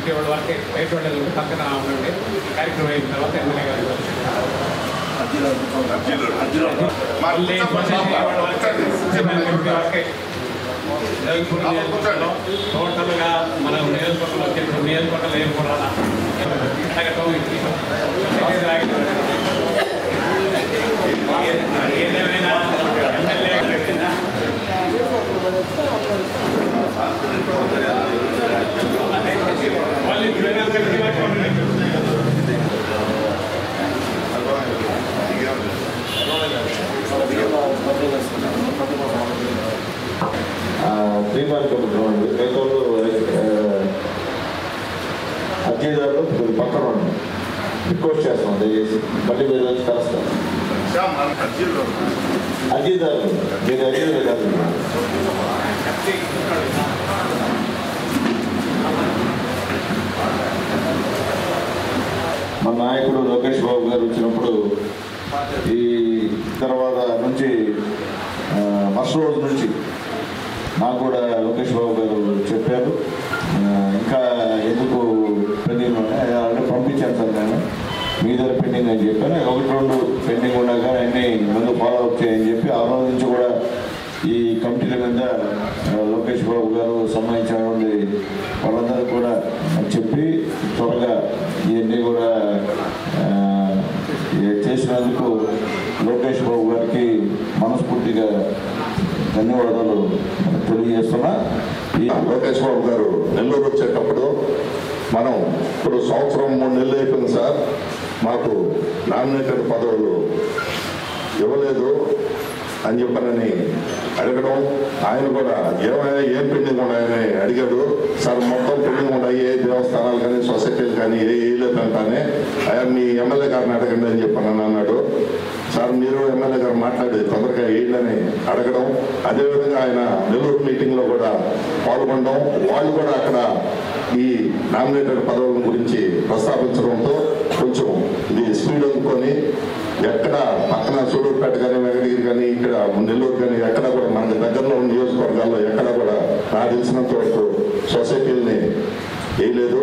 ఇటీవల వరకే బయట వాళ్ళు పక్కన ఉండండి. కార్యక్రమం అయిన తర్వాత ఎమ్మెల్యే గారు టోటల్గా మనం నియోజకవర్గంలో వచ్చేప్పుడు నియోజకవర్గంలో ఏర్పడాలా ఏదేమైనా ఎమ్మెల్యే అర్జీదారులు పక్కన రిక్వెస్ట్ చేస్తాం దయచేసి మళ్ళీ మీరు వచ్చి కలుస్తాం. అర్జీదారులు మీరు అర్జీదారులు కాదు. మన నాయకుడు లోకేష్ బాబు గారు వచ్చినప్పుడు ఈ తర్వాత నుంచి ఫస్ట్ రోజు నుంచి నాకు కూడా లోకేష్ బాబు గారు చెప్పారు, ఇంకా ఎందుకు పెండింగ్ ఉన్నాయి అంటే పంపించాను సార్ నేను మీ దగ్గర పెండింగ్ అని చెప్పాను. 1-2 పెండింగ్ ఉండగా అన్నీ ముందు ఫాలో అప్ చేయని చెప్పి ఆ రోజు నుంచి కూడా ఈ కమిటీల మీద లోకేష్ బాబు గారు సంబంధించినటువంటి వాళ్ళందరూ కూడా చెప్పి త్వరగా ఇవన్నీ కూడా చేసినందుకు లోకేష్ బాబు గారికి మనస్ఫూర్తిగా ధన్యవాదాలు తెలియజేస్తున్నా. ఈ లోకేష్ బాబు గారు నెల్లూరు వచ్చేటప్పుడు మనం ఇప్పుడు 1-3 నెలలు అయిపోయింది సార్, మాకు నామినేటెడ్ పదవులు ఇవ్వలేదు అని చెప్పనని అడగడం, ఆయన కూడా ఏం పెండింగ్ ఉన్నాయని అడిగాడు. సార్ మొత్తం పెండింగ్ ఉన్నాయి, ఏ దేవస్థానాలు కానీ సొసైటీలు కానీ ఏ వేయలేదంటానే ఆయన మీ ఎమ్మెల్యే గారిని అడగండి అని చెప్పనని అన్నాడు. సార్ మీరు ఎమ్మెల్యే గారు మాట్లాడి తొందరగా వేయాలని అడగడం, అదేవిధంగా ఆయన నెల్లూరు మీటింగ్లో కూడా పాల్గొనడం, వాళ్ళు కూడా అక్కడ ఈ నామినేటెడ్ పదవుల గురించి ప్రస్తావించడంతో కొంచెం ఇది స్పీడ్ అందుకొని ఎక్కడ పక్కన సూడూరుపేట కానీ వెంకటగిరి కానీ ఇక్కడ నెల్లూరు కానీ ఎక్కడ కూడా మనకి దగ్గరలో ఉన్న నియోజకవర్గాల్లో ఎక్కడ కూడా నాకు తెలిసినంత వరకు సొసైటీలని వేయలేదు.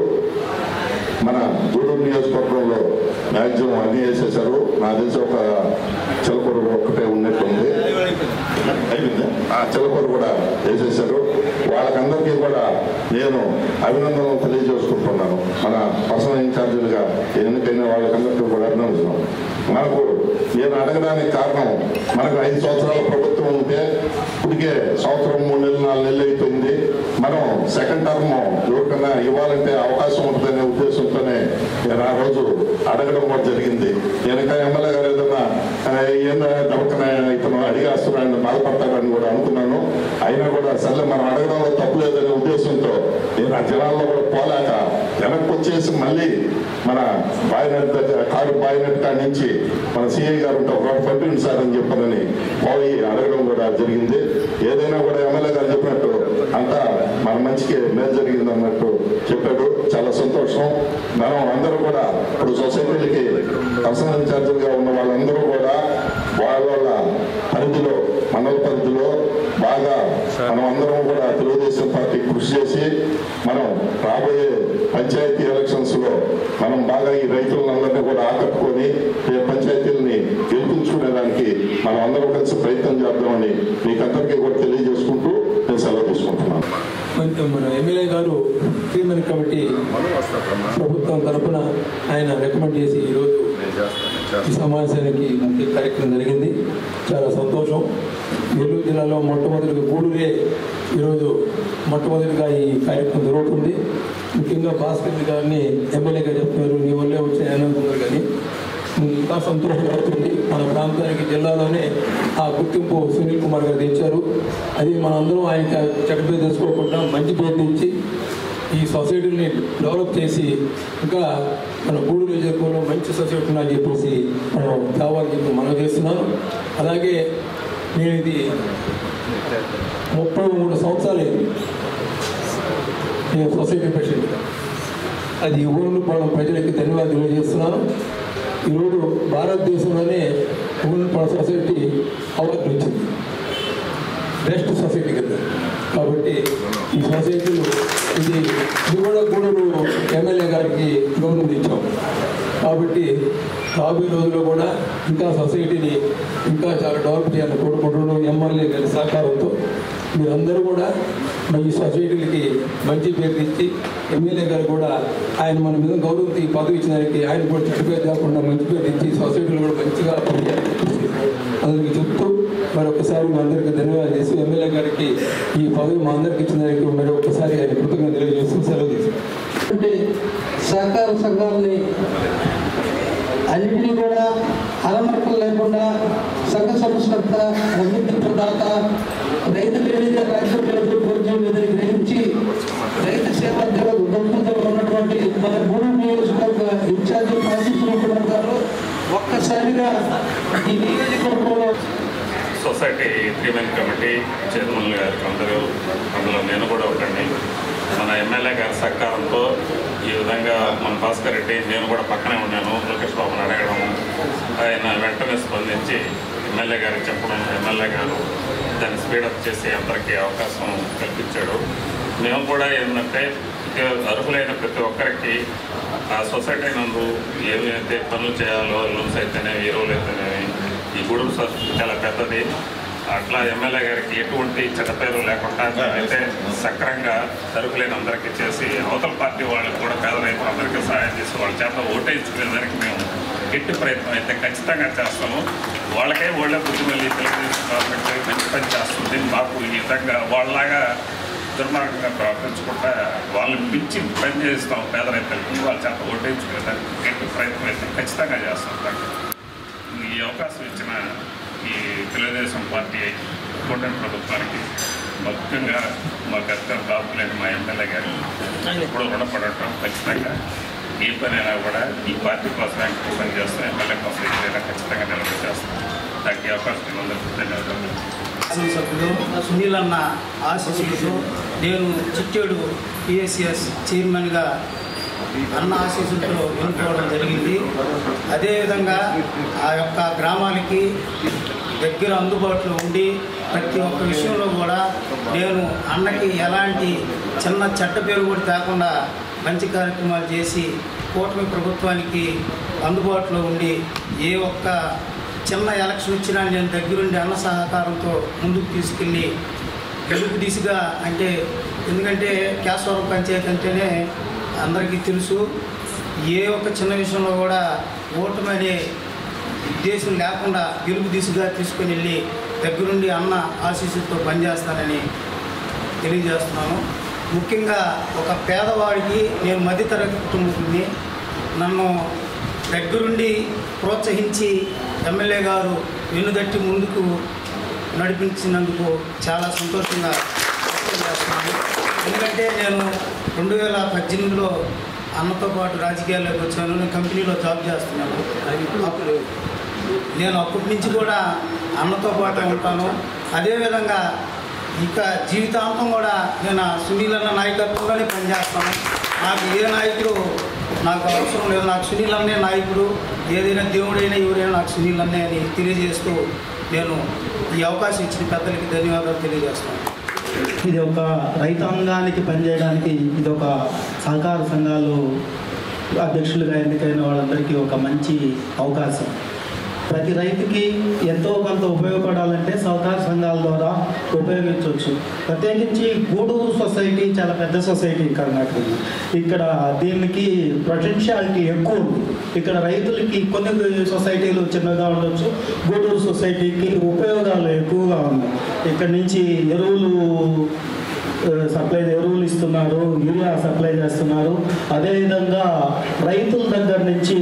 మన గూడూరు నియోజకవర్గంలో మ్యాక్సిమం అన్నీ వేసేసారు. నాకు తెలిసి ఒక చిలకూరు ఒక్కటే ఉన్నట్టుంది, అయిపోయింది. ఆ చిలకూరు కూడా వేసేసారు. వాళ్ళకందరికీ కూడా నేను అభినందనలు తెలియజేసుకుంటున్నాను. మన పర్సనల్ ఇన్ఛార్జీలుగా ఎన్నికైన వాళ్ళకందరికీ కూడా అభినందిస్తున్నాను. మనకు నేను అడగడానికి కారణం, మనకు 5 సంవత్సరాల ప్రభుత్వం ఉంటే ఇప్పటికే 1-3 నెలలు 4 నెలలు అయిపోయింది. మనం సెకండ్ టర్మ్ ఎవరికన్నా ఇవ్వాలంటే అవకాశం ఉంటుందనే ఉద్దేశంతోనే నేను ఆ రోజు అడగడం కూడా జరిగింది. నేను ఇంకా ఎమ్మెల్యే గారు ఏదన్నా దొరకన ఇతను అడిగేస్తున్నాడని బాధపడతాడని కూడా అనుకున్నాను. అయినా కూడా సరే మనం అడగడంలో తప్పులేదనే ఉద్దేశంతో నేను ఆ జనాల్లో కూడా పోలేక వెనక్కి వచ్చేసి మళ్ళీ మన బాయినట్ దగ్గర కారు బాయినట్ కాడి నుంచి మన సిఐ గారు ఉంటే ఒకటి పంపింది సార్ అని చెప్పానని పోయి అడగడం కూడా జరిగింది. ఏదైనా కూడా ఎమ్మెల్యే గారు చెప్పినట్టు అంతా మన మంచికి మేలు జరిగింది అన్నట్టు చెప్పాడు. చాలా సంతోషం. మనం అందరూ కూడా ఇప్పుడు సొసైటీలకి పర్సనల్ ఇన్ఛార్జీలుగా ఉన్న వాళ్ళందరూ కూడా వాళ్ళ పరిధిలో మండల పరిధిలో బాగా మనం అందరం కూడా తెలుగుదేశం పార్టీ కృషి చేసి మనం రాబోయే పంచాయతీ ఎలక్షన్స్ లో మనం బాగా ఈ రైతులందరినీ కూడా ఆకట్టుకొని పంచాయతీలని గెలిపించుకునేదానికి మనం అందరం కలిసి ప్రయత్నం చేద్దామని మీకందరికీ కూడా తెలియజేసుకుంటూ నేను సెలవు తీసుకుంటున్నాను. మన ఎమ్మెల్యే గారు చైర్మన్ కమిటీ ప్రభుత్వం తరఫున ఆయన రికమెండ్ చేసి ఈరోజు ఈ సమావేశానికి ముఖ్య కార్యక్రమం జరిగింది. చాలా సంతోషం. నెల్లూరు జిల్లాలో మొట్టమొదటిగా గూడూరే ఈరోజు మొట్టమొదటిగా ఈ కార్యక్రమం జరుగుతుంది. ముఖ్యంగా భాస్కర్ గారిని ఎమ్మెల్యేగా చెప్తున్నారు, నీ వల్లే వచ్చే ఆనందం కానీ ఇంకా సంతోషం అవుతుంది. మన ప్రాంతానికి జిల్లాలోనే ఆ గుర్తింపు సునీల్ కుమార్ గారు తెచ్చారు. అది మనందరం ఆయనకి చెడ్డ పేరు తెచ్చుకోకుండా మంచి పేరు తెచ్చి ఈ సొసైటీని డెవలప్ చేసి ఇంకా మన గూడూరు నియోజకవర్గంలో మంచి సొసైటీ ఉందని చెప్పేసి మనం కావాలని చెప్పి మనం చేస్తున్నాను. అలాగే నేను ఇది 33 సంవత్సరాలు నేను సొసైటీ ప్రెసిడెంట్గా అది ఊరుపాలెం ప్రజలకి ధన్యవాదాలు తెలియజేస్తున్నాను. ఈరోజు భారతదేశంలోనే ఊరుపాలెం సొసైటీ అవార్డు వచ్చింది. బెస్ట్ సొసైటీ కింద. కాబట్టి ఈ సొసైటీలు ఇది కూడా గూడూరు ఎమ్మెల్యే గారికి గౌరవం ఇచ్చాం. కాబట్టి రాబోయే రోజుల్లో కూడా ఇంకా సొసైటీని ఇంకా చాలా డెవలప్ చేయాలని కోరుకుంటున్నాం. ఎమ్మెల్యే గారి సహకారంతో మీరందరూ కూడా ఈ సొసైటీలకి మంచి పేరు ఇచ్చి ఎమ్మెల్యే గారు కూడా ఆయన మన మీద గౌరవం పదవి ఇచ్చిన దానికి ఆయన కూడా చెడ్డ పేరు కాకుండా మంచి పేరు ఇచ్చి సొసైటీలు కూడా మంచిగా అందరికీ చెప్తూ మరొకసారి మా అందరికీ ధన్యవాదాలు చేసి ఎమ్మెల్యే గారికి ఈ పదవి మా అందరికి ఇచ్చిన దానికి మరొకసారి ఆయన కృతజ్ఞతలు తెలియజేస్తూ సెలవు తీసుకుంటాం. అంటే సహకార సంఘాలని అన్నింటినీ కూడా అలమర్కలు లేకుండా సంఘ సంస్కర్త అభివృద్ధి ప్రదాత రైతు పేరు రాజ్యం పేరు పూర్వం గ్రహించి రైతు సేవా దొంగతలు ఉన్నటువంటి మన గూడూరు నియోజకవర్గ ఇన్ఛార్జి పాసిస్తున్నటువంటి గారు ఒక్కసారిగా ఈ నియోజకవర్గంలో సొసైటీ 3 మెన్ కమిటీ చైర్మన్ గారికి అందులో నేను కూడా ఒకటి. మన ఎమ్మెల్యే గారి సహకారంతో ఈ విధంగా మన భాస్కర్ రెడ్డి నేను కూడా పక్కనే ఉన్నాను. లోకేష్ బాబుని అడగడం, ఆయన వెంటనే స్పందించి ఎమ్మెల్యే గారికి చెప్పడం, ఎమ్మెల్యే గారు దాన్ని స్పీడప్ చేసి అందరికీ అవకాశం కల్పించాడు. మేము కూడా ఏంటంటే అర్హులైన ప్రతి ఒక్కరికి ఆ సొసైటీ నందు ఏమైతే పనులు చేయాలో లోన్స్ అయితేనేవి, ఎరువులు అయితేనేవి, ఈ గూడూరు సొసైటీ చాలా పెద్దది. అట్లా ఎమ్మెల్యే గారికి ఎటువంటి చెడ్డ పేరు లేకుండా అయితే సక్రంగా అర్హులైన అందరికీ చేసి అవతల పార్టీ వాళ్ళకి కూడా పేద రైతులందరికీ సహాయం చేసి వాళ్ళ చేత ఓటేయించుకునేదానికి మేము గట్టి ప్రయత్నం అయితే ఖచ్చితంగా చేస్తాము. వాళ్ళకే వాళ్ళే బుద్ధి మళ్ళీ తెలుగుదేశం గవర్నమెంట్ మంచి పని చేస్తుంది. మాకు ఈ విధంగా వాళ్ళలాగా దుర్మార్గంగా ప్రవర్తించకుండా వాళ్ళని మించి పని చేస్తాం. పేద రైతులకి వాళ్ళ చేత ఓటేయించుకునేదానికి గట్టి ప్రయత్నం అయితే ఖచ్చితంగా చేస్తాం. ఈ అవకాశం ఇచ్చిన ఈ తెలుగుదేశం పార్టీ కూటమి ప్రభుత్వానికి ముఖ్యంగా మా గత బాబులేని మా ఎమ్మెల్యే గారు ఎప్పుడూ రుణపడటం. ఖచ్చితంగా ఏ పనైనా కూడా ఈ పార్టీ కోసం పని చేస్తాం, ఎమ్మెల్యే కోసం ఏదైనా ఖచ్చితంగా నిలబడి చేస్తాం. దానికి ఈ అవకాశం అందరికీ ధన్యవాదాలు. శాసనసభ్యులు సునీల్ అన్న ఆశీస్సులతో నేను చిట్టేడు పిఎస్సిఎస్ చైర్మన్గా అన్న ఆశీస్సులతో ఎన్నుకోవడం జరిగింది. అదేవిధంగా ఆ యొక్క గ్రామాలకి దగ్గర అందుబాటులో ఉండి ప్రతి ఒక్క విషయంలో కూడా నేను అన్నకి ఎలాంటి చిన్న చెడ్డ పేరు కూడా కాకుండా మంచి కార్యక్రమాలు చేసి కూటమి ప్రభుత్వానికి అందుబాటులో ఉండి ఏ ఒక్క చిన్న ఎలక్షన్ వచ్చినా నేను దగ్గరుండి అన్న సహకారంతో ముందుకు తీసుకెళ్ళి గెలుపు దిశగా అంటే ఎందుకంటే కేశవరం పంచాయతీ అంటేనే అందరికీ తెలుసు. ఏ ఒక్క చిన్న విషయంలో కూడా ఓటమి అనే ఉద్దేశం లేకుండా గెలుపు దిశగా తీసుకుని వెళ్ళి దగ్గరుండి అన్న ఆశీస్సులతో పనిచేస్తానని తెలియజేస్తున్నాను. ముఖ్యంగా ఒక పేదవాడికి నేను మధ్యతరగతి కుటుంబాన్ని నన్ను దగ్గరుండి ప్రోత్సహించి ఎమ్మెల్యే గారు వెన్నుదట్టి ముందుకు నడిపించినందుకు చాలా సంతోషంగా చేస్తున్నాను. ఎందుకంటే నేను 2018లో అన్నతో పాటు రాజకీయాల్లోకి వచ్చాను. నేను కంపెనీలో జాబ్ చేస్తున్నాను. నేను అప్పటి నుంచి కూడా అన్నతో పాటు ఉంటాను. అదేవిధంగా ఇక జీవితాంతం కూడా నేను సునీల్ అన్న నాయకత్వంలోనే పనిచేస్తాను. నాకు ఏ నాయకుడు నాకు అవసరం లేదు. నాకు సునీల్ అన్నే నాయకుడు. ఏదైనా దేవుడైనా ఎవరైనా నాకు సునీల్ అన్నే అని తెలియజేస్తూ నేను ఈ అవకాశం ఇచ్చిన పెద్దలకి ధన్యవాదాలు తెలియజేస్తాను. ఇది ఒక రైతాంగానికి పనిచేయడానికి ఇది ఒక సహకార సంఘాలు అధ్యక్షులుగా ఎన్నికైన వాళ్ళందరికీ ఒక మంచి అవకాశం. ప్రతి రైతుకి ఎంతో కొంత ఉపయోగపడాలంటే సహకార సంఘాల ద్వారా ఉపయోగించవచ్చు. ప్రత్యేకించి గూడూరు సొసైటీ చాలా పెద్ద సొసైటీ కర్ణాటకలో. ఇక్కడ దీనికి పొటెన్షియాలిటీ ఎక్కువ ఉంది. ఇక్కడ రైతులకి కొన్ని సొసైటీలు చిన్నగా ఉండొచ్చు, గూడూరు సొసైటీకి ఉపయోగాలు ఎక్కువగా ఉన్నాయి. ఇక్కడ నుంచి ఎరువులు ఇస్తున్నారు, యూరియా సప్లై చేస్తున్నారు. అదేవిధంగా రైతుల దగ్గర నుంచి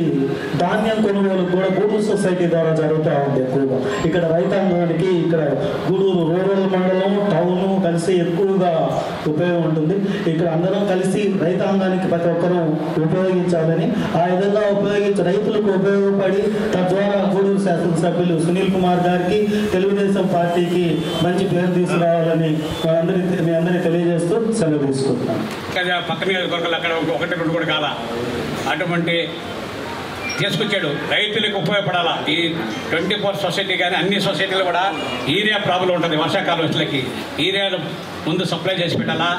ధాన్యం కొనుగోలు కూడా గూడూరు సొసైటీ ద్వారా జరుగుతూ ఉంది ఎక్కువగా. ఇక్కడ రైతాంగానికి ఇక్కడ గూడూరు రూరల్ మండలం టౌన్ కలిసి ఎక్కువగా ఉపయోగం ఉంటుంది. ఇక్కడ అందరం కలిసి రైతాంగానికి ప్రతి ఒక్కరూ ఉపయోగించాలని, ఆ విధంగా రైతులకు ఉపయోగపడి తద్వారా గూడూరు శాసనసభ్యులు సునీల్ కుమార్ గారికి తెలుగుదేశం పార్టీకి మంచి పేరు తీసుకురావాలని మీ అందరికీ తెలియజేస్తూ సెలవు తీసుకుంటున్నాను. పక్క నియోజకవర్గాలు అక్కడ 1, 2 కూడా కాదా అటువంటి తీసుకొచ్చాడు. రైతులకు ఉపయోగపడాలా. ఈ 24 సొసైటీ కానీ అన్ని సొసైటీలు కూడా యూరియా ప్రాబ్లం ఉంటుంది. వర్షాకాలం వచ్చేకి యూరియాను ముందు సప్లై చేసి పెట్టాలా.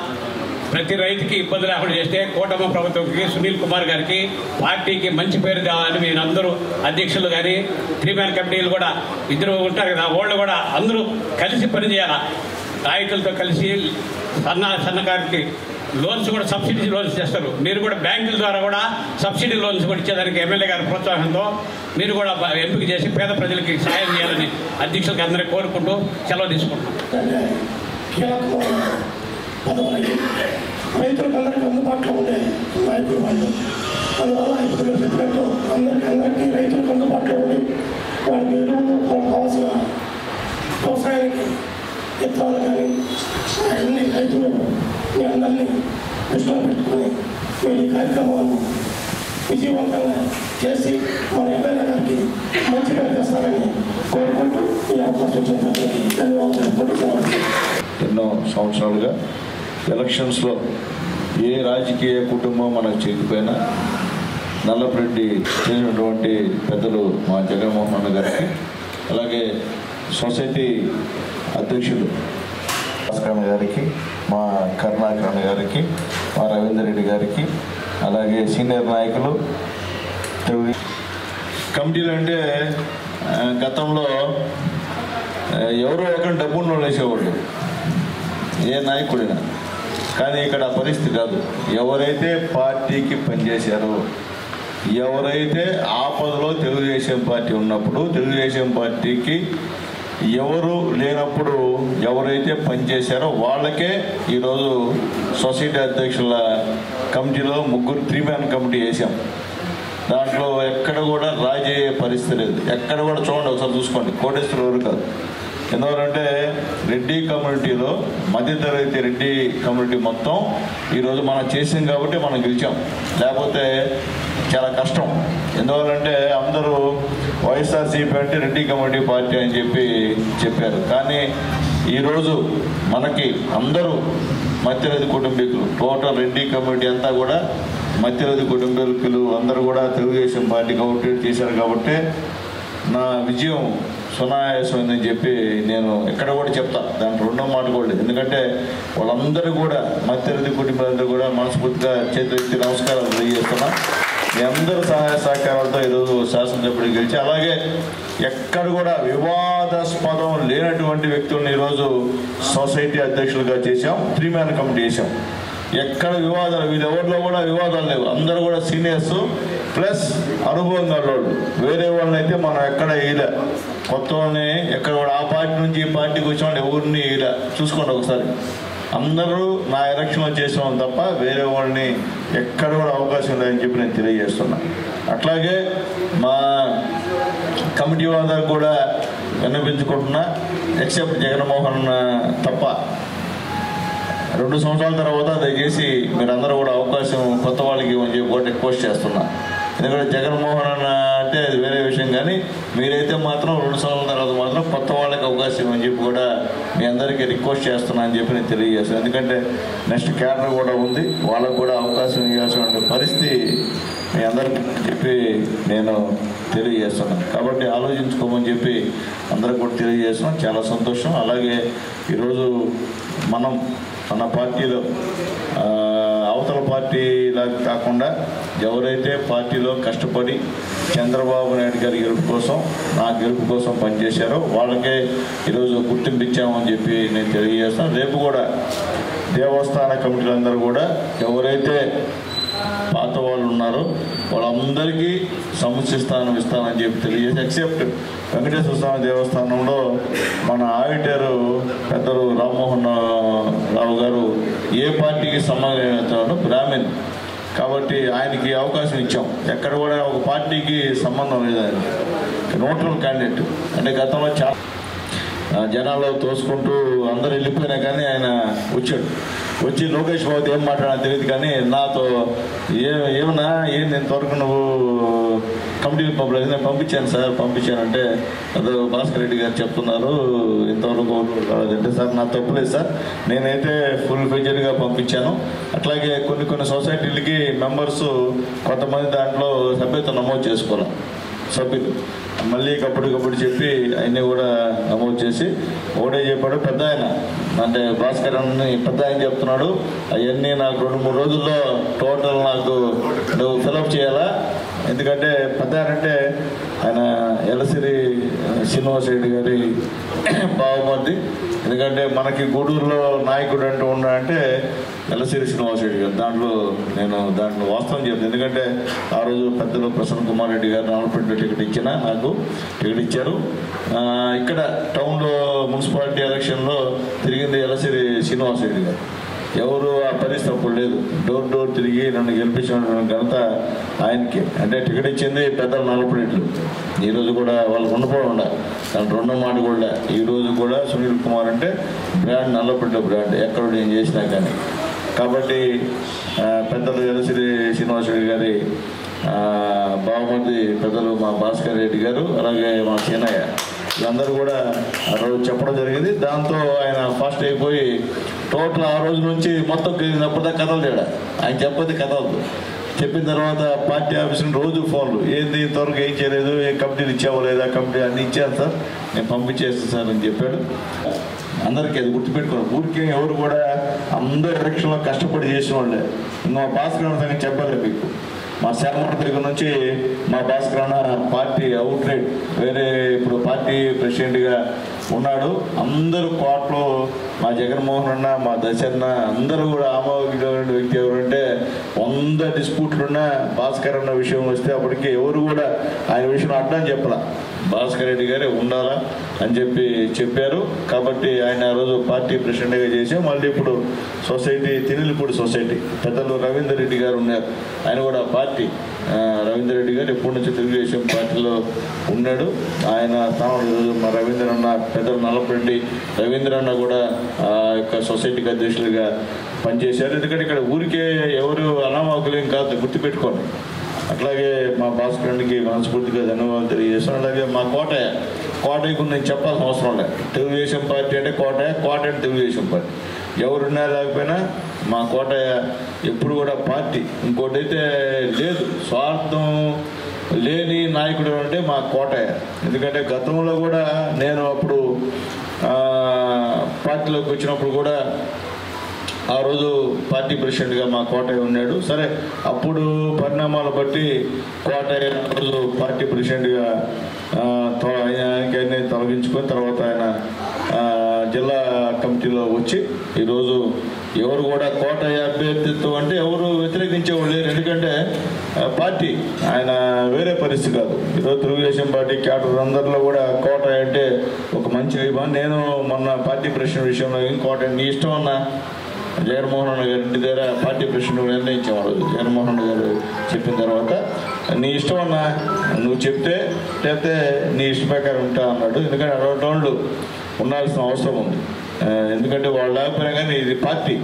ప్రతి రైతుకి ఇబ్బంది లేకుండా చేస్తే కూటమి ప్రభుత్వంకి, సునీల్ కుమార్ గారికి, పార్టీకి మంచి పేరు తేవాలని మీరు అందరూ అధ్యక్షులు కానీ 3 మ్యాన్ కమిటీలు కూడా ఇద్దరు ఉంటారు కదా, వాళ్ళు కూడా అందరూ కలిసి పనిచేయాలా. నాయకులతో కలిసి సన్నకారికి లోన్స్ కూడా సబ్సిడీ లోన్స్ చేస్తారు. మీరు కూడా బ్యాంకుల ద్వారా కూడా సబ్సిడీ లోన్స్ కూడా ఇచ్చేదానికి ఎమ్మెల్యే గారి ప్రోత్సాహంతో మీరు కూడా ఎంపిక చేసి పేద ప్రజలకి సాయం చేయాలని అధ్యక్షులకి అందరికీ కోరుకుంటూ సెలవు తీసుకుంటున్నాం. రైతులకు అందరికీ అందుబాటులో ఉండే నాయకులు వాళ్ళు. అందువల్ల ఇప్పుడు చెప్పినట్టు అందరికీ రైతులకు అందుబాటులో ఉండి వారికి ఎరువులు, వాళ్ళకి కావాల్సిన వ్యవసాయానికి విత్తనాలు కానీ అన్ని రైతులు మీ అందరినీ దృష్టిలో పెట్టుకుని మీరు ఈ కార్యక్రమాలను విజయవంతంగా చేసి మన ఎమ్మెల్యే గారికి మంచి పేరు తెస్తారని కోరుకుంటూ ఈ అవకాశం ఇచ్చినటువంటి ధన్యవాదాలు. ఎన్నో సంవత్సరాలుగా ఎలక్షన్స్లో ఏ రాజకీయ కుటుంబం మనకు చేయకపోయినా నల్లపరెడ్డి చేసినటువంటి పెద్దలు మా జగన్మోహన్ అన్న గారికి, అలాగే సొసైటీ అధ్యక్షులు భాస్కర్ గారికి, మా కరుణాకరణ గారికి, మా రవీందర్ రెడ్డి గారికి, అలాగే సీనియర్ నాయకులు కమిటీలు అంటే గతంలో ఎవరో ఒక డబ్బును వేసేవాళ్ళు ఏ నాయకుడినా. కానీ ఇక్కడ పరిస్థితి కాదు. ఎవరైతే పార్టీకి పనిచేశారో, ఎవరైతే ఆపదలో తెలుగుదేశం పార్టీ ఉన్నప్పుడు, తెలుగుదేశం పార్టీకి ఎవరు లేనప్పుడు ఎవరైతే పనిచేశారో వాళ్ళకే ఈరోజు సొసైటీ అధ్యక్షుల కమిటీలో 3 మ్యాన్ కమిటీ వేసాం. దాంట్లో ఎక్కడ కూడా రాజీ అయ్యే పరిస్థితి లేదు. ఎక్కడ కూడా చూడండి, ఒకసారి చూసుకోండి, కోటేశ్వర ఎవరు కాదు. ఎందువలంటే రెడ్డి కమ్యూనిటీలో మధ్యతరగతి రెడ్డి కమ్యూనిటీ మొత్తం ఈరోజు మనం చేసాం కాబట్టి మనం గెలిచాం. లేకపోతే చాలా కష్టం. ఎందువల్లంటే అందరూ వైఎస్ఆర్సీపీ అంటే రెడ్డి కమ్యూనిటీ పార్టీ అని చెప్పారు. కానీ ఈరోజు మనకి అందరూ మధ్యతరగతి కుటుంబీకులు, టోటల్ రెడ్డి కమ్యూనిటీ అంతా కూడా మధ్యతరగతి కుటుంబీకులు అందరూ కూడా తెలుగుదేశం పార్టీకి అవుట్రేట్ చేశారు. కాబట్టి నా విజయం సునాయాసమైందని చెప్పి నేను ఎక్కడ కూడా చెప్తా. దాంట్లో రెండో మాట కూడా లేదు. ఎందుకంటే వాళ్ళందరూ కూడా మధ్యతరగతి కుటుంబాలందరూ కూడా మనస్ఫూర్తిగా చేతులెత్తి నమస్కారాలు తెలియజేస్తున్నా. మీ అందరూ సహాయ సహకారాలతో ఈరోజు శాసనసభ్యుడికి గెలిచి, అలాగే ఎక్కడ కూడా వివాదాస్పదం లేనటువంటి వ్యక్తులను ఈరోజు సొసైటీ అధ్యక్షులుగా చేశాం. 3 మ్యాన్ కమిటీ చేశాం. ఎక్కడ వివాదాలు, వీళ్ళెవరిలో కూడా వివాదాలు లేవు. అందరూ కూడా సీనియర్స్ ప్లస్ అనుభవం గలవాళ్ళు. వేరే వాళ్ళని అయితే మనం ఎక్కడ వేయలే. కొత్త వాళ్ళని ఎక్కడ కూడా ఆ పార్టీ నుంచి ఈ పార్టీకి వచ్చిన వాళ్ళు ఎవరిని వేయలే. చూసుకోండి ఒకసారి. అందరూ నా ఎలక్షన్లో చేసాం తప్ప వేరే వాళ్ళని ఎక్కడ కూడా అవకాశం లేదని చెప్పి నేను తెలియజేస్తున్నా. అట్లాగే మా కమిటీ వాళ్ళందరూ కూడా విన్నపించుకుంటున్నా, ఎక్సెప్ట్ జగన్మోహన్ తప్ప 2 సంవత్సరాల తర్వాత దయచేసి మీరందరూ కూడా అవకాశం కొత్త వాళ్ళకి ఇవ్వని చెప్పి కూడా రిక్వెస్ట్ చేస్తున్నా. ఎందుకంటే జగన్మోహన్ అన్న అంటే అది వేరే విషయం, కానీ మీరైతే మాత్రం 2 సంవత్సరాల తర్వాత మాత్రం కొత్త వాళ్ళకి అవకాశం ఇవ్వని చెప్పి కూడా మీ అందరికీ రిక్వెస్ట్ చేస్తున్నా అని చెప్పి నేను తెలియజేస్తాను. ఎందుకంటే నెక్స్ట్ క్యాడర్ కూడా ఉంది, వాళ్ళకు కూడా అవకాశం ఇవ్వాల్సిన పరిస్థితి మీ అందరికీ చెప్పి నేను తెలియజేస్తున్నాను. కాబట్టి ఆలోచించుకోమని చెప్పి అందరికి కూడా తెలియజేస్తున్నాం. చాలా సంతోషం. అలాగే ఈరోజు మన పార్టీలో అవతల పార్టీలాగా కాకుండా ఎవరైతే పార్టీలో కష్టపడి చంద్రబాబు నాయుడు గారి గెలుపు కోసం, నా గెలుపు కోసం పనిచేశారో వాళ్ళకే ఈరోజు గుర్తింపు ఇచ్చామని చెప్పి నేను తెలియజేస్తాను. రేపు కూడా దేవస్థాన కమిటీలందరూ కూడా ఎవరైతే పాత వాళ్ళు ఉన్నారో వాళ్ళందరికీ సముచిత స్థానం ఇస్తానని చెప్పి తెలియజేసి, ఎక్సెప్ట్ వెంకటేశ్వర స్వామి దేవస్థానంలో మన ఆడిటర్ పెద్దలు రామ్మోహన్ రావు గారు ఏ పార్టీకి సంబంధించిన బ్రాహ్మణ్ కాబట్టి ఆయనకి అవకాశం ఇచ్చాం. ఎక్కడ కూడా ఒక పార్టీకి సంబంధం లేదు. ఆయన న్యూట్రల్ క్యాండిడేట్. అంటే గతంలో చాలా జనాల్లో తోసుకుంటూ అందరూ వెళ్ళిపోయినా కానీ ఆయన వచ్చాడు. వచ్చి లోకేష్ బాబుతో ఏం మాట్లాడాలని తెలియదు కానీ నాతో ఏమన్నా ఏంది ఇంతవరకు నువ్వు కమిటీ నేను పంపించాను సార్ పంపించానంటే అదో భాస్కర్ రెడ్డి గారు చెప్తున్నారు ఇంతవరకు కాలేదంటే సార్ నా తప్పులేదు సార్ నేనైతే ఫుల్ ఫెజర్గా పంపించాను. అట్లాగే కొన్ని సొసైటీలకి మెంబర్స్ కొంతమంది దాంట్లో సభ్యత్వం నమోదు చేసుకోవాలి సభ్యులు మళ్ళీ కప్పుడు చెప్పి అవన్నీ కూడా నమోదు చేసి ఒకటే చెప్పాడు పెద్ద ఆయన అంటే భాస్కర్ అని పెద్ద ఆయన చెప్తున్నాడు అవన్నీ నాకు 2-3 రోజుల్లో టోటల్ నాకు నువ్వు ఫిలప్ చేయాలా. ఎందుకంటే పెద్ద ఆయన అంటే ఆయన ఎలసిరి శ్రీనివాస్ రెడ్డి గారి బావమర్ది. ఎందుకంటే మనకి గూడూరులో నాయకుడు అంటూ ఉన్నాడంటే ఎలసిరి శ్రీనివాస్ రెడ్డి గారు. దాంట్లో వాస్తవం చెప్తాను. ఎందుకంటే ఆ రోజు పెద్దలు ప్రసన్న కుమార్ రెడ్డి గారు నాలుగుపేటలో టికెట్ ఇచ్చినా నాకు టికెట్ ఇచ్చారు. ఇక్కడ టౌన్లో మున్సిపాలిటీ ఎలక్షన్లో తిరిగింది ఎలసిరి శ్రీనివాస్ రెడ్డి గారు. ఎవరు ఆ పరిస్థితి అప్పుడు లేదు. డోర్ తిరిగి నన్ను గెలిపించిన ఘనత ఆయనకి. అంటే టికెట్ ఇచ్చింది పెద్దలు నాలుగుపేటలు. ఈరోజు కూడా వాళ్ళకు ఉండకపోవడం దాని రెండో మాట కూడా ఈరోజు కూడా సునీల్ కుమార్ అంటే బ్రాండ్ నల్లపేట బ్రాండ్ ఎక్కడ నేను చేసినా కానీ. కాబట్టి పెద్దలు ఎలసిరి శ్రీనివాస్ రెడ్డి గారి బాగుమంది పెద్దలు మా భాస్కర్ రెడ్డి గారు అలాగే మా సీనయ్య వీళ్ళందరూ కూడా ఆ రోజు చెప్పడం జరిగింది. దాంతో ఆయన ఫాస్ట్ అయిపోయి టోటల్ ఆ రోజు నుంచి మొత్తం అప్పుడుదా కథలు తేడా ఆయన చెప్పది కథలు చెప్పిన తర్వాత పార్టీ ఆఫీస్ నుండి రోజు ఫోన్లు ఏంది ఇంతవరకు ఏం చేయలేదు ఏ కమిటీలు ఇచ్చావో లేదా కమిటీ అన్ని ఇచ్చాను సార్ నేను పంపించేస్తాను సార్ అని చెప్పాడు. అందరికీ అది గుర్తుపెట్టుకోండి. ఊరికే ఎవరు కూడా అందరు ఎలక్షన్లో కష్టపడి చేసిన వాళ్ళే. ఇంకా భాస్కర్ సంగతి చెప్పాలి మీకు. మా శాఖ దగ్గర నుంచి మా భాస్కర్ అన్న పార్టీ అవుట్ రైట్ వేరే ఇప్పుడు పార్టీ ప్రెసిడెంట్గా ఉన్నాడు. అందరూ కోర్టులో మా జగన్మోహన్ అన్న మా దశన్న అందరూ కూడా ఆమోదించిన వ్యక్తి ఎవరంటే 100 డిస్ప్యూట్లున్న భాస్కర్ అన్న విషయం వస్తే అప్పటికి ఎవరు కూడా ఆయన విషయం అడ్డం చెప్పాల. భాస్కర్ రెడ్డి గారే ఉండాలా అని చెప్పారు. కాబట్టి ఆయన ఆ రోజు పార్టీ ప్రెసిడెంట్గా చేసాం. మళ్ళీ ఇప్పుడు సొసైటీ తినిలిపూడి సొసైటీ పెద్దలు రవీందర్ రెడ్డి గారు ఉన్నారు. ఆయన కూడా పార్టీ రవీందర్ రెడ్డి గారు ఎప్పటి నుంచి తెలుగుదేశం పార్టీలో ఉన్నాడు. ఆయన స్థానంలో ఈరోజు మా రవీంద్ర అన్న పెద్దలు నల్లపరెడ్డి రవీంద్ర అన్న కూడా ఆ యొక్క సొసైటీకి అధ్యక్షులుగా పనిచేశారు. ఎందుకంటే ఇక్కడ ఊరికే ఎవరు అనామకులేం కాదు గుర్తుపెట్టుకోండి. అట్లాగే మా భాస్కరునికి మనస్ఫూర్తిగా ధన్యవాదాలు తెలియజేస్తాను. అలాగే మా కోటయ్యకు నేను చెప్పాల్సిన అవసరం లేదు. తెలుగుదేశం పార్టీ అంటే కోటయ్య అంటే తెలుగుదేశం పార్టీ ఎవరున్నా లేకపోయినా మా కోటయ్య ఎప్పుడు కూడా పార్టీ ఇంకోటైతే లేదు. స్వార్థం లేని నాయకుడు అంటే మా కోటయ్య. ఎందుకంటే గతంలో కూడా నేను అప్పుడు పార్టీలోకి వచ్చినప్పుడు కూడా ఆ రోజు పార్టీ ప్రెసిడెంట్గా మా కోటయ్య ఉన్నాడు. సరే అప్పుడు పరిణామాలు బట్టి కోటయ్య రోజు పార్టీ ప్రెసిడెంట్గా ఆయనకి తొలగించుకొని తర్వాత ఆయన జిల్లా కమిటీలో వచ్చి ఈరోజు ఎవరు కూడా కోటయ్య అభ్యర్థిత్వం అంటే ఎవరు వ్యతిరేకించేవాళ్ళు లేరు. ఎందుకంటే పార్టీ ఆయన వేరే పరిస్థితి కాదు. ఈరోజు తెలుగుదేశం పార్టీ క్యాడర్ అందరిలో కూడా కోటయ్య అంటే ఒక మంచి అభిమానం. నేను మొన్న పార్టీ ప్రెసిడెంట్ విషయంలో కోటయ్య నీ ఇష్టం అన్న జగన్మోహన్ రెడ్డి గారి ఇంటి దగ్గర పార్టీ ప్రెసిడెంట్ నిర్ణయించేవాడు. జగన్మోహన్ రెడ్డి గారు చెప్పిన తర్వాత నీ ఇష్టం అన్నా నువ్వు చెప్తే లేకపోతే నీ ఇష్ట ప్రకారం ఉంటా అన్నాడు. ఎందుకంటే 60 టౌన్లు ఉండాల్సిన అవసరం ఉంది. ఎందుకంటే వాళ్ళు లేకపోయినా కానీ ఇది పార్టీ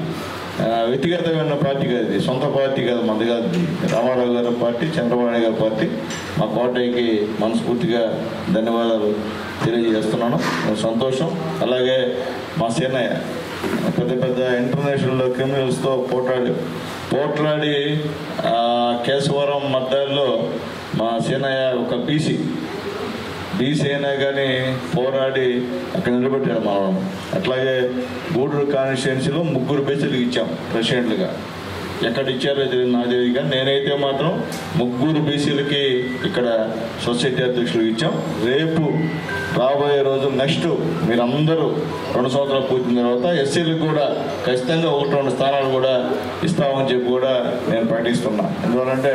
వ్యక్తిగతమైన పార్టీ కాదు, ఇది సొంత పార్టీ కాదు, మంది కాదు. రామారావు గారి పార్టీ, చంద్రబాబు నాయుడు గారి పార్టీ. మా కోటయ్యకి మనస్ఫూర్తిగా ధన్యవాదాలు తెలియజేస్తున్నాను. సంతోషం. అలాగే మా సేనయ్య పెద్ద ఇంటర్నేషనల్ క్రిమినల్స్తో పోట్లాడి కేశవరం మద్దాల్లో మా సేనయ్య ఒక బీసీ అయినా కానీ పోరాడి అక్కడ నిలబెట్టాడు మనం. అట్లాగే గూడూరు కాన్స్టిట్యున్సీలో 3 బీసీలకు ఇచ్చాం ప్రెసిడెంట్లుగా. ఎక్కడ ఇచ్చారో తెలియదు నాకు తెలియదు కానీ నేనైతే మాత్రం 3 బీసీలకి ఇక్కడ సొసైటీ అధ్యక్షులకు ఇచ్చాం. రేపు రాబోయే రోజు నెక్స్ట్ మీరందరూ 2 సంవత్సరాలు పూర్తిన తర్వాత ఎస్సీలకు కూడా ఖచ్చితంగా 1-2 స్థానాలు కూడా ఇస్తామని చెప్పి కూడా నేను ప్రకటిస్తున్నా. ఎందువల్లంటే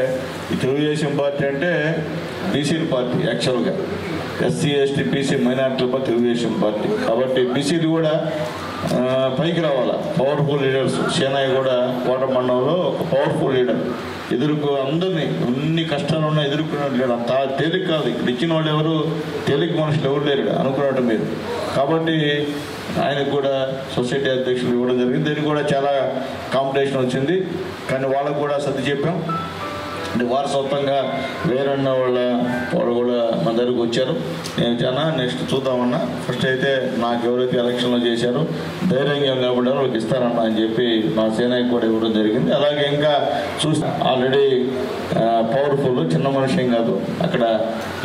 ఈ తెలుగుదేశం పార్టీ అంటే బీసీల పార్టీ. యాక్చువల్గా ఎస్సీ ఎస్టీ బీసీ మైనార్టీలపై తెలుగుదేశం పార్టీ. కాబట్టి బీసీలు కూడా పైకి రావాలా, పవర్ఫుల్ లీడర్స్. సేనయ్య కూడా కోట మండలంలో ఒక పవర్ఫుల్ లీడర్. అందరినీ ఎన్ని కష్టాలు ఉన్నా ఎదుర్కొన్నాడు. అంత తేలిక కాదు. ఇక్కడ ఇచ్చిన వాళ్ళు ఎవరు తేలిక మనుషులు ఎవరు లేరు అనుకున్నట్టు మీరు. కాబట్టి ఆయనకు కూడా సొసైటీ అధ్యక్షులు ఇవ్వడం జరిగింది. దీనికి కూడా చాలా కాంపిటీషన్ వచ్చింది, కానీ వాళ్ళకు కూడా సర్ది చెప్పాం. అంటే వారసత్వంగా వేరన్న వాళ్ళు కూడా మన దగ్గరకు వచ్చారు. నేను చాలా నెక్స్ట్ చూద్దామన్నా, ఫస్ట్ అయితే నాకు ఎవరైతే ఎలక్షన్లో చేశారో ధైర్యంగా నిలబడ్డారో వాళ్ళకి ఇస్తారన్నా అని చెప్పి మా సేనకి కూడా ఇవ్వడం జరిగింది. అలాగే ఇంకా చూసి ఆల్రెడీ పవర్ఫుల్, చిన్న మనిషి కాదు. అక్కడ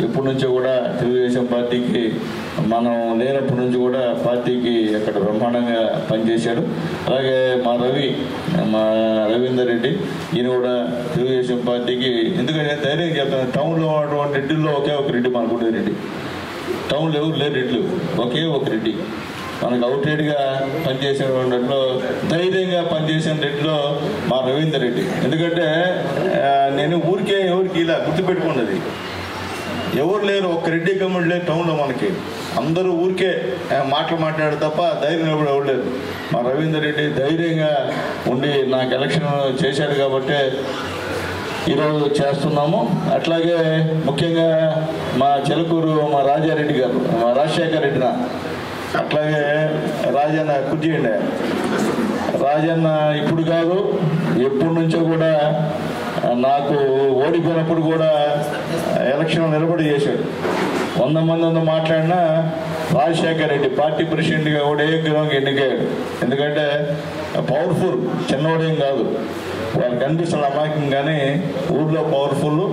ఎప్పటి నుంచో కూడా తెలుగుదేశం పార్టీకి మనం లేనప్పటి నుంచి కూడా పార్టీకి అక్కడ బ్రహ్మాండంగా పనిచేశాడు. అలాగే మా రవీందర్ రెడ్డి, ఈయన కూడా తెలుగుదేశం పార్టీకి, ఎందుకంటే ధైర్యం చెప్తాను, టౌన్లో ఉన్నటువంటి రెడ్డిల్లో ఒకే ఒక రెడ్డి మనకుండే రెడ్డి, టౌన్లో ఎవరు లేరు రెడ్లు, ఒకే ఒక రెడ్డి మనకు అవుట్రేట్గా పనిచేసేటట్లో ధైర్యంగా పనిచేసిన రెడ్డిలో మా రవీందర్ రెడ్డి. ఎందుకంటే నేను ఊరికే ఎవరికి ఇలా గుర్తుపెట్టుకున్నది, ఎవరు లేరు, ఒక్క రెడ్డి కమ్ముడు లేరు టౌన్లో మనకి, అందరూ ఊరికే మాట్లాడారు తప్ప ధైర్యం ఎవరు లేరు. మా రవీందర్ రెడ్డి ధైర్యంగా ఉండి నాకు ఎలక్షన్ చేశాడు కాబట్టి ఈరోజు చేస్తున్నాము. అట్లాగే ముఖ్యంగా మా చిలకూరు మా రాజారెడ్డి గారు, మా రాజశేఖర రెడ్డిన, అట్లాగే రాజన్న కుర్జీయండి, రాజన్న ఇప్పుడు కాదు ఎప్పటి నుంచో కూడా నాకు ఓడిపోయినప్పుడు కూడా ఎలక్షన్ నిలబడి చేశాడు. 100 మంది మాట్లాడినా రాజశేఖర రెడ్డి పార్టీ ప్రెసిడెంట్గా కూడా ఏకగ్రీవంగా ఎన్నికయ్యాడు. ఎందుకంటే పవర్ఫుల్, చిన్నవాడేం కాదు, వాళ్ళకి అనిపిస్తున్న అమాయకం, కానీ ఊళ్ళో పవర్ఫుల్,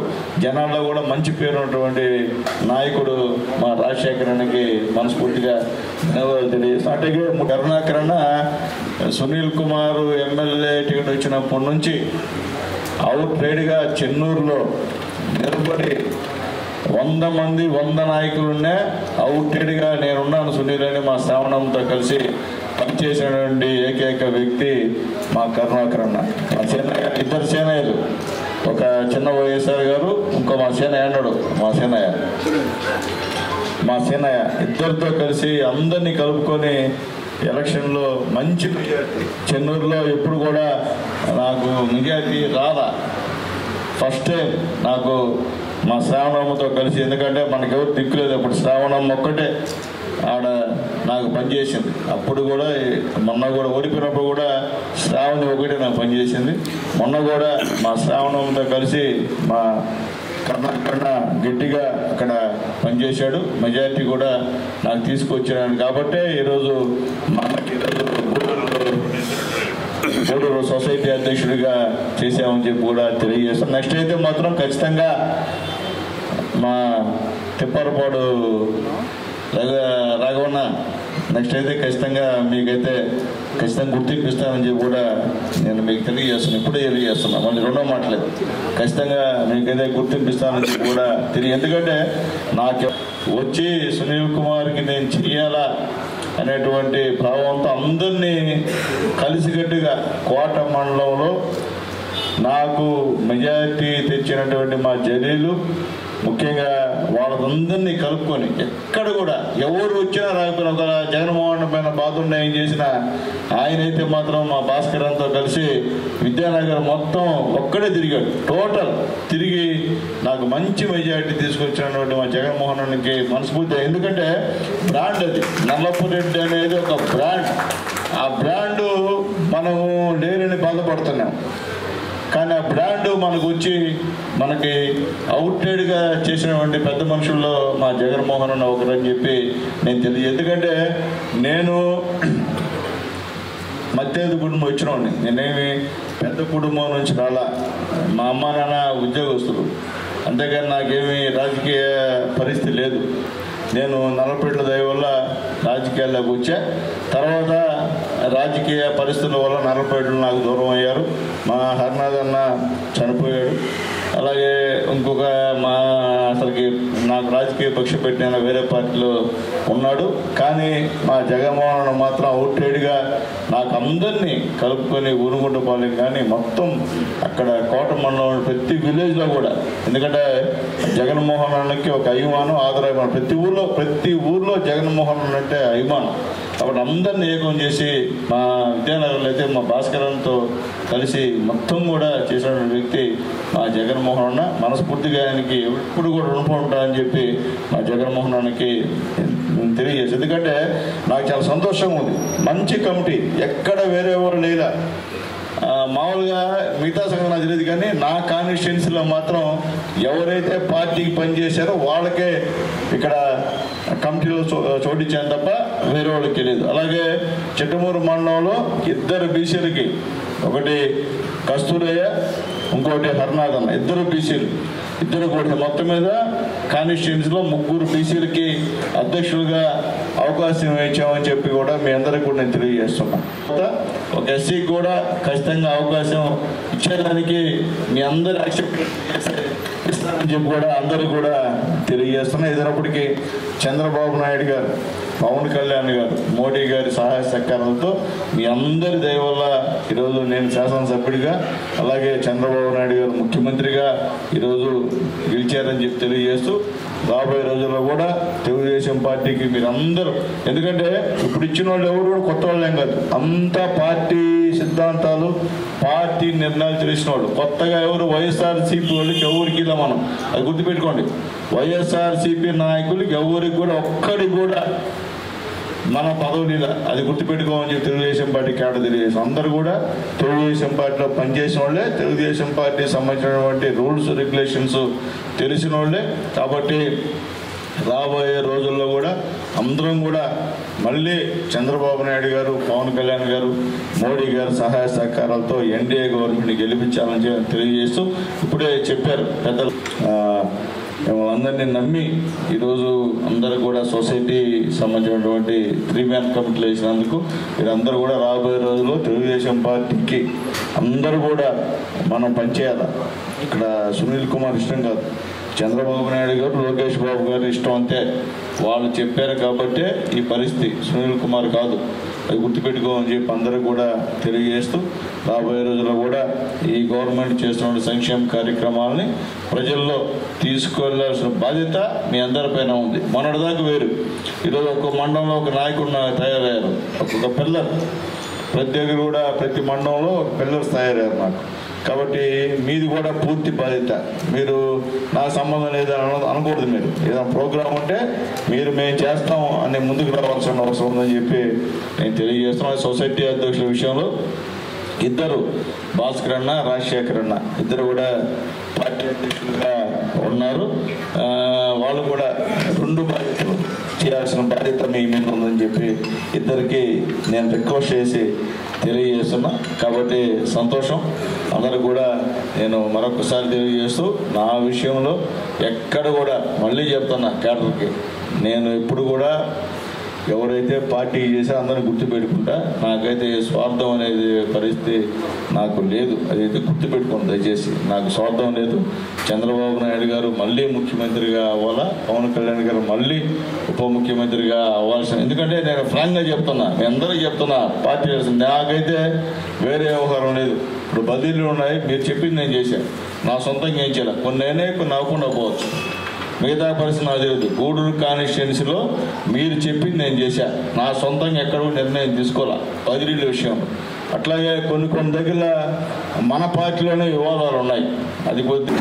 జనాల్లో కూడా మంచి పేరు ఉన్నటువంటి నాయకుడు మా రాజశేఖరానికి మనస్ఫూర్తిగా ధన్యవాదాలు తెలియజేస్తాం. అట్లాగే కరుణాకరణ సునీల్ కుమార్ ఎమ్మెల్యే టికెట్ వచ్చినప్పటి నుంచి అవుట్ రైడ్గా చెన్నూరులో నిలబడి 100 మంది 100 నాయకులున్నే అవుట్ రైడ్గా నేనున్నాను సునీల్ అని మా శ్రావణంతో కలిసి పనిచేసినటువంటి ఏకైక వ్యక్తి మా కరుణాకరణ. మా సేనయ్య, ఇద్దరు సేనయ్యలు, ఒక చిన్న వైఎస్ఆర్ గారు, ఇంకో మా సేనయ్య అన్నాడు, మా సేనయ్య ఇద్దరితో కలిసి అందరినీ కలుపుకొని ఎలక్షన్లో మంచి మెజార్టీ, చెన్నూరులో ఎప్పుడు కూడా నాకు మెజార్టీ రాదా, ఫస్ట్ టైం నాకు మా శ్రావణమ్మతో కలిసి, ఎందుకంటే మనకెవరు దిక్కులేదు అప్పుడు, శ్రావణమ్మ ఒక్కటే ఆడ నాకు పనిచేసింది. అప్పుడు కూడా మొన్న కూడా ఓడిపోయినప్పుడు కూడా శ్రావణి ఒకటే నాకు పనిచేసింది. మొన్న కూడా మా శ్రావణంతో కలిసి మా కర్ణాకరణ గట్టిగా అక్కడ పనిచేశాడు, మెజారిటీ కూడా నాకు తీసుకొచ్చాను. కాబట్టి ఈరోజు మనకి గూడూరు సొసైటీ అధ్యక్షుడిగా చేసామని చెప్పి కూడా తెలియజేస్తాం. నెక్స్ట్ అయితే మాత్రం ఖచ్చితంగా మా తిప్పరపాడు రాఘవన్న నెక్స్ట్ అయితే ఖచ్చితంగా మీకైతే ఖచ్చితంగా గుర్తింపిస్తానని చెప్పి కూడా నేను మీకు తెలియజేస్తున్నాను. ఇప్పుడే తెలియజేస్తున్నా, మళ్ళీ రెండో మాటలేదు, ఖచ్చితంగా మీకైతే గుర్తింపిస్తానని చెప్పి కూడా ఎందుకంటే నాకు వచ్చి సునీల్ కుమార్కి నేను చెయ్యాలా అనేటువంటి భావంతో అందరినీ కలిసికట్టుగా కోట మండలంలో నాకు మెజారిటీ తెచ్చినటువంటి మా జలీలు, ముఖ్యంగా వాళ్ళందరినీ కలుపుకొని ఎక్కడ కూడా ఎవరు వచ్చినా రాకపోయినా, ఒక జగన్మోహన్ పైన బాధ ఏం చేసినా ఆయనైతే మాత్రం మా భాస్కరంతో కలిసి విద్యానగర్ మొత్తం ఒక్కడే తిరిగాడు, టోటల్ తిరిగి నాకు మంచి మెజారిటీ తీసుకొచ్చినటువంటి మా జగన్మోహన్కి మనస్ఫూర్తిగా. ఎందుకంటే బ్రాండ్ అది, నల్లపురెడ్డి అనేది ఒక బ్రాండ్. ఆ బ్రాండు మనము లేరని బాధపడుతున్నాం, కానీ ఆ బ్రాండ్ మనకు వచ్చి మనకి అవుట్రేడ్గా చేసినటువంటి పెద్ద మనుషుల్లో మా జగన్మోహన్ అన్న ఒకరని చెప్పి నేను తెలియదు. ఎందుకంటే నేను మధ్యది కుటుంబం వచ్చినవాడిని, నేనేమి పెద్ద కుటుంబం నుంచి రాలా. మా అమ్మ నాన్న ఉద్యోగస్తులు, అంతేగాని నాకేమీ రాజకీయ పరిస్థితి లేదు. నేను నల్లపేటల దయ వల్ల రాజకీయాల్లోకి వచ్చా. తర్వాత రాజకీయ పరిస్థితుల వల్ల నల్లపేటలు నాకు దూరం అయ్యారు. మా హరినాథ్ అన్న చనిపోయాడు. అలాగే ఇంకొక మా అసలుకి నాకు రాజకీయ పక్ష పెట్టిన వేరే పార్టీలో ఉన్నాడు. కానీ మా జగన్మోహన్ మాత్రం అవుట్రేడ్గా నాకు అందరినీ కలుపుకొని ఊరుగుంటపాలెం కానీ మొత్తం అక్కడ కోట మండలం ప్రతి విలేజ్లో కూడా, ఎందుకంటే జగన్మోహన్ అన్నకి ఒక అభిమానం, ఆదరాభిమానం ప్రతి ఊర్లో జగన్మోహన్ అంటే అభిమానం. కాబట్టి అందరినీ ఏకం చేసి మా విద్యానగర్లో అయితే మా భాస్కరంతో కలిసి మొత్తం కూడా చేసిన వ్యక్తి మా జగన్మోహన్ అన్న. మనస్ఫూర్తిగా ఆయనకి ఎప్పుడు కూడా రుణపడి ఉంటానని చెప్పి మా జగన్మోహన్ అన్నకి తెలియజేసి, ఎందుకంటే నాకు చాలా సంతోషంగా ఉంది. మంచి కమిటీ, ఎక్కడ వేరే ఎవరు లేలా. మామూలుగా మిగతా సంఘం నాకు తెలియదు, కానీ నా కాన్స్టిట్యున్సీలో మాత్రం ఎవరైతే పార్టీకి పనిచేశారో వాళ్ళకే ఇక్కడ కమిటీలో చోటిచ్చాను తప్ప వేరే వాళ్ళకి తెలియదు. అలాగే చిట్టమూరు మండలంలో 2 బీసీలకి, ఒకటి కస్తూరయ్య, ఇంకోటి హరినాథన్, 2 బీసీలు, 2 కూడా మొత్తం మీద కాన్స్టిట్యున్సీలో 3 బీసీలకి అధ్యక్షులుగా అవకాశం ఇచ్చామని చెప్పి కూడా మీ అందరికీ కూడా నేను తెలియజేస్తున్నాను. ఒక ఎస్సీకి కూడా ఖచ్చితంగా అవకాశం ఇచ్చేదానికి మీ అందరు యాక్సెప్ట్ ఇస్తారని చెప్పి కూడా అందరూ కూడా తెలియజేస్తున్నా. ఇదైనప్పటికీ చంద్రబాబు నాయుడు గారు, పవన్ కళ్యాణ్ గారు, మోడీ గారి సహాయ సహకారాలతో మీ అందరి దయ వల్ల ఈరోజు నేను శాసనసభ్యుడిగా, అలాగే చంద్రబాబు నాయుడు గారు ముఖ్యమంత్రిగా ఈరోజు గెలిచారని చెప్పి తెలియజేస్తూ, రాబోయే రోజుల్లో కూడా తెలుగుదేశం పార్టీకి మీరందరూ, ఎందుకంటే ఇప్పుడు ఇచ్చిన వాళ్ళు ఎవరు కూడా కొత్త వాళ్ళేం కాదు, అంతా పార్టీ సిద్ధాంతాలు, పార్టీ నిర్ణయాలు తెలిసిన వాళ్ళు. కొత్తగా ఎవరు వైఎస్ఆర్సీపీ వాళ్ళకి ఎవరికి ఇలా మనం అది గుర్తుపెట్టుకోండి. వైఎస్ఆర్సీపీ నాయకులకి ఎవరికి కూడా ఒక్కడికి కూడా మన పదవులు ఇలా, అది గుర్తుపెట్టుకోమని చెప్పి తెలుగుదేశం పార్టీ కేట తెలియజేసాం. అందరూ కూడా తెలుగుదేశం పార్టీలో పనిచేసిన వాళ్ళే, తెలుగుదేశం పార్టీకి సంబంధించినటువంటి రూల్స్ రెగ్యులేషన్స్ తెలిసిన వాళ్ళే. కాబట్టి రాబోయే రోజుల్లో కూడా అందరం కూడా మళ్ళీ చంద్రబాబు నాయుడు గారు, పవన్ కళ్యాణ్ గారు, మోడీ గారు సహాయ సహకారాలతో ఎన్డీఏ గవర్నమెంట్ని గెలిపించాలని తెలియజేస్తూ, ఇప్పుడే చెప్పారు పెద్దలు, అందరినీ నమ్మి ఈరోజు అందరూ కూడా సొసైటీ సంబంధించినటువంటి 3 మ్యాన్ కమిటీలు వేసినందుకు మీరందరూ కూడా రాబోయే రోజుల్లో తెలుగుదేశం పార్టీకి అందరూ కూడా మనం పనిచేయాలి. ఇక్కడ సునీల్ కుమార్ ఇష్టం కాదు, చంద్రబాబు నాయుడు గారు, లోకేష్ బాబు గారు ఇష్టం అంతే. వాళ్ళు చెప్పారు కాబట్టే ఈ పరిస్థితి, సునీల్ కుమార్ కాదు. అది గుర్తుపెట్టుకోమని చెప్పి అందరూ కూడా తెలియజేస్తూ, రాబోయే రోజుల్లో కూడా ఈ గవర్నమెంట్ చేస్తున్న సంక్షేమ కార్యక్రమాలని ప్రజల్లో తీసుకెళ్లాల్సిన బాధ్యత మీ అందరిపైన ఉంది. మొన్నటిదాకా వేరు, ఈరోజు ఒక మండలంలో ఒక నాయకుడు తయారయ్యారు, ఒక పిల్లర్, ప్రతి దగ్గర కూడా ప్రతి మండలంలో ఒక పిల్లర్స్ తయారయ్యారు నాకు. కాబట్టి మీది కూడా పూర్తి బాధ్యత. మీరు నా సంబంధం లేదని అనకూడదు. మీరు ఏదైనా ప్రోగ్రాం ఉంటే మేము చేస్తాం అని ముందుకు రావాల్సిన అవసరం ఉందని చెప్పి నేను తెలియజేస్తున్నాను. సొసైటీ అధ్యక్షుల విషయంలో 2 భాస్కర్ అన్న, రాజశేఖర్ అన్న, 2 కూడా పార్టీ అధ్యక్షులుగా ఉన్నారు. వాళ్ళు కూడా 2 బాధ్యతలు చేయాల్సిన బాధ్యత మీ మీద ఉందని చెప్పి ఇద్దరికి నేను రిక్వెస్ట్ చేసి తెలియజేస్తున్నా. కాబట్టి సంతోషం. అందరూ కూడా నేను మరొకసారి తెలియజేస్తూ, నా విషయంలో ఎక్కడ కూడా మళ్ళీ చెప్తున్నా క్యాడర్కి, నేను ఎప్పుడు కూడా ఎవరైతే పార్టీ చేసా అందరిని గుర్తుపెట్టుకుంటా. నాకైతే స్వార్థం అనేది పరిస్థితి నాకు లేదు. అదైతే గుర్తుపెట్టుకోండి దయచేసి. నాకు స్వార్థం లేదు. చంద్రబాబు నాయుడు గారు మళ్ళీ ముఖ్యమంత్రిగా అవ్వాలా, పవన్ కళ్యాణ్ గారు మళ్ళీ ఉప ముఖ్యమంత్రిగా అవ్వాల్సిన, ఎందుకంటే నేను ఫ్రాంక్గా చెప్తున్నా, మీ అందరికీ చెప్తున్నా, పార్టీ నాకైతే వేరే వ్యవహారం లేదు. ఇప్పుడు బదిలీలు ఉన్నాయి, మీరు చెప్పింది నేను చేశాను, నా సొంతంగా ఏం చేయాలి. కొన్ని నేనే కొన్ని అవ్వకుండా పోవచ్చు, మిగతా పరిస్థితి నాకు తెలియదు. గూడూరు కాన్స్టిట్యున్సీలో మీరు చెప్పింది నేను చేశా, నా సొంతంగా ఎక్కడ నిర్ణయం తీసుకోవాలా బదిలీల విషయంలో. అట్లాగే కొన్ని దగ్గర మన పార్టీలోనే వివాదాలు ఉన్నాయి. అది కొద్ది